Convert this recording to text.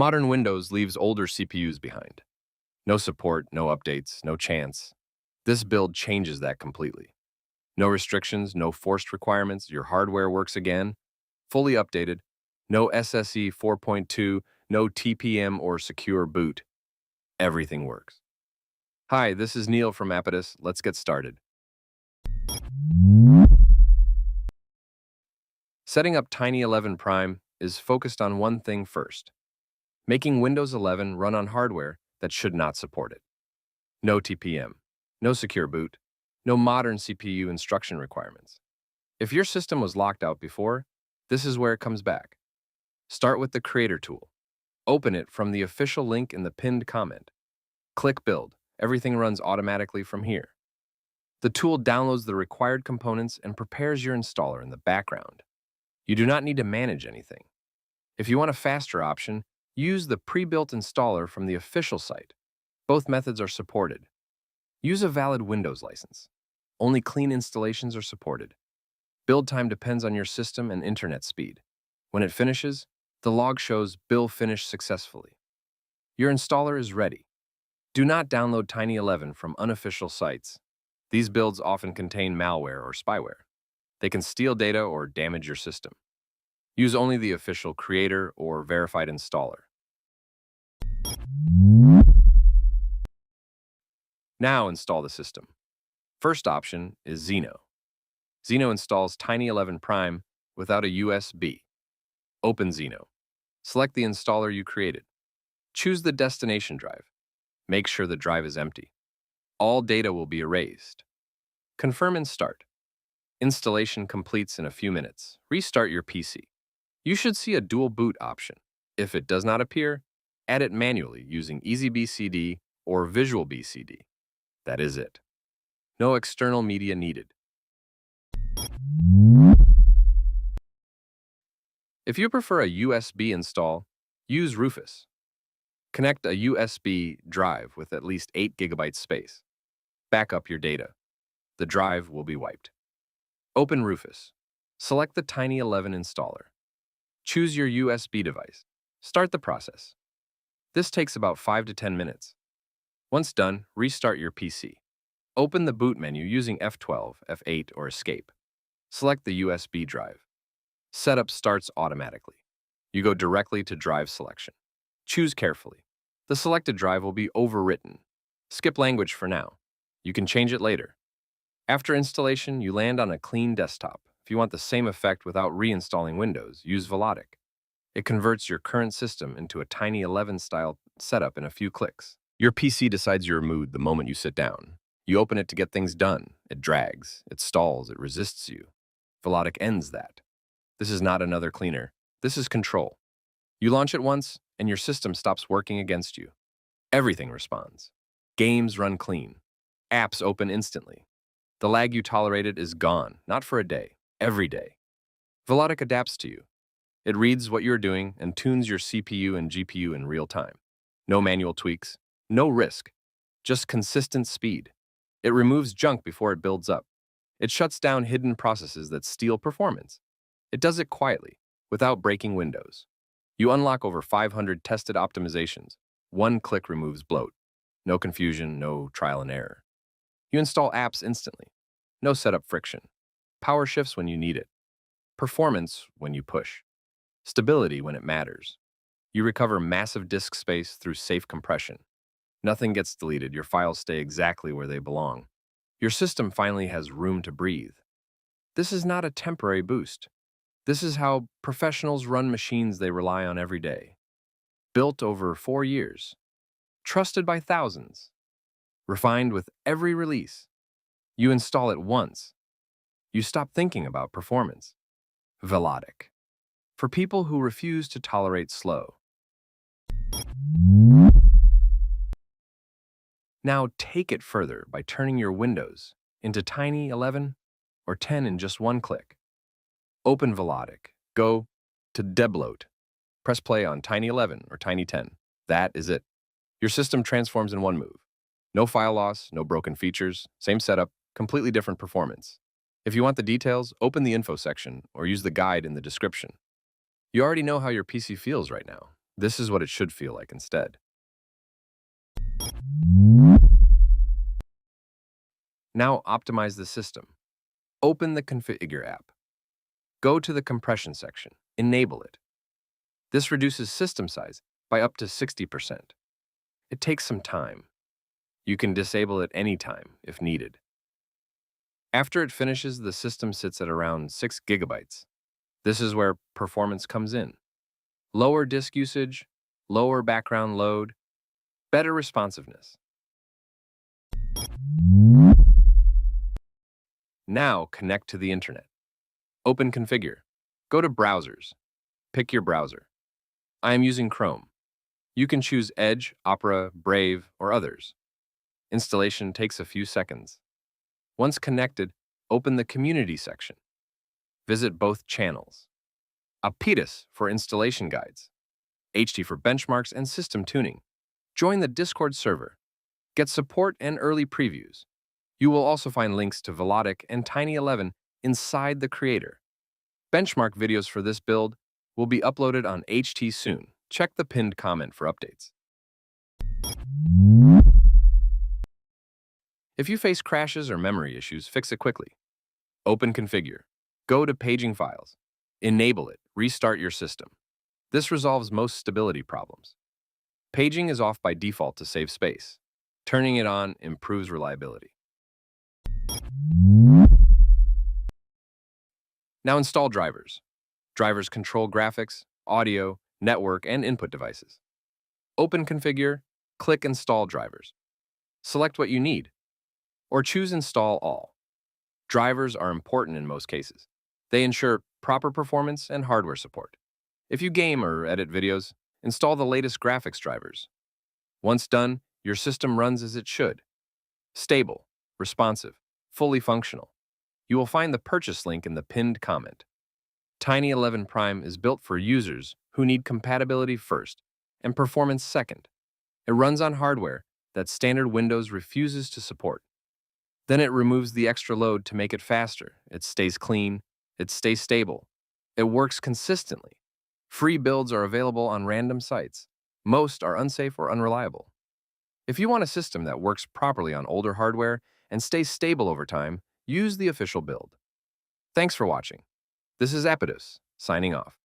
Modern Windows leaves older CPUs behind. No support, no updates, no chance. This build changes that completely. No restrictions, no forced requirements, your hardware works again, fully updated, no SSE 4.2, no TPM or secure boot. Everything works. Hi, this is Neil from Apidus. Let's get started. Setting up Tiny 11 Prime is focused on one thing first: making Windows 11 run on hardware that should not support it. No TPM, no secure boot, no modern CPU instruction requirements. If your system was locked out before, this is where it comes back. Start with the Creator tool. Open it from the official link in the pinned comment. Click Build. Everything runs automatically from here. The tool downloads the required components and prepares your installer in the background. You do not need to manage anything. If you want a faster option, use the pre-built installer from the official site. Both methods are supported. Use a valid Windows license. Only clean installations are supported. Build time depends on your system and internet speed. When it finishes, the log shows build finished successfully. Your installer is ready. Do not download Tiny 11 from unofficial sites. These builds often contain malware or spyware. They can steal data or damage your system. Use only the official Creator or verified installer. Now install the system. First option is Xeno. Xeno installs Tiny 11 Prime without a USB. Open Xeno. Select the installer you created. Choose the destination drive. Make sure the drive is empty. All data will be erased. Confirm and start. Installation completes in a few minutes. Restart your PC. You should see a dual boot option. If it does not appear, add it manually using EasyBCD or Visual BCD. That is it. No external media needed. If you prefer a USB install, use Rufus. Connect a USB drive with at least 8 GB space. Back up your data. The drive will be wiped. Open Rufus. Select the Tiny 11 installer. Choose your USB device. Start the process. This takes about 5 to 10 minutes. Once done, restart your PC. Open the boot menu using F12, F8, or Escape. Select the USB drive. Setup starts automatically. You go directly to drive selection. Choose carefully. The selected drive will be overwritten. Skip language for now. You can change it later. After installation, you land on a clean desktop. If you want the same effect without reinstalling Windows, use Velotic. It converts your current system into a Tiny 11-style setup in a few clicks. Your PC decides your mood the moment you sit down. You open it to get things done. It drags, it stalls, it resists you. Velotic ends that. This is not another cleaner. This is control. You launch it once, and your system stops working against you. Everything responds. Games run clean. Apps open instantly. The lag you tolerated is gone, not for a day, every day. Velotic adapts to you. It reads what you're doing and tunes your CPU and GPU in real time. No manual tweaks, no risk, just consistent speed. It removes junk before it builds up. It shuts down hidden processes that steal performance. It does it quietly, without breaking Windows. You unlock over 500 tested optimizations. One click removes bloat. No confusion, no trial and error. You install apps instantly. No setup friction. Power shifts when you need it. Performance when you push. Stability when it matters. You recover massive disk space through safe compression. Nothing gets deleted. Your files stay exactly where they belong. Your system finally has room to breathe. This is not a temporary boost. This is how professionals run machines they rely on every day. Built over 4 years. Trusted by thousands. Refined with every release. You install it once. You stop thinking about performance. Velotic. For people who refuse to tolerate slow. Now take it further by turning your Windows into Tiny 11 or 10 in just one click. Open Velotic. Go to debloater. Press play on Tiny 11 or Tiny 10. That is it. Your system transforms in one move. No file loss, no broken features, same setup, completely different performance. If you want the details, open the info section or use the guide in the description. You already know how your PC feels right now. This is what it should feel like instead. Now optimize the system. Open the Configure app. Go to the compression section. Enable it. This reduces system size by up to 60%. It takes some time. You can disable it anytime if needed. After it finishes, the system sits at around 6 gigabytes. This is where performance comes in. Lower disk usage, lower background load, better responsiveness. Now connect to the internet. Open Configure. Go to Browsers. Pick your browser. I am using Chrome. You can choose Edge, Opera, Brave, or others. Installation takes a few seconds. Once connected, open the Community section. Visit both channels. APITUS for installation guides, HT for benchmarks and system tuning. Join the Discord server. Get support and early previews. You will also find links to Velotic and Tiny11 inside the creator. Benchmark videos for this build will be uploaded on HT soon. Check the pinned comment for updates. If you face crashes or memory issues, fix it quickly. Open Configure. Go to Paging Files. Enable it. Restart your system. This resolves most stability problems. Paging is off by default to save space. Turning it on improves reliability. Now install drivers. Drivers control graphics, audio, network, and input devices. Open Configure, click Install Drivers. Select what you need, or choose Install All. Drivers are important in most cases. They ensure proper performance and hardware support. If you game or edit videos, install the latest graphics drivers. Once done, your system runs as it should. Stable, responsive, fully functional. You will find the purchase link in the pinned comment. Tiny11 Prime is built for users who need compatibility first and performance second. It runs on hardware that standard Windows refuses to support. Then it removes the extra load to make it faster. It stays clean. It stays stable. It works consistently. Free builds are available on random sites. Most are unsafe or unreliable. If you want a system that works properly on older hardware and stays stable over time, use the official build. Thanks for watching. This is APITUS, signing off.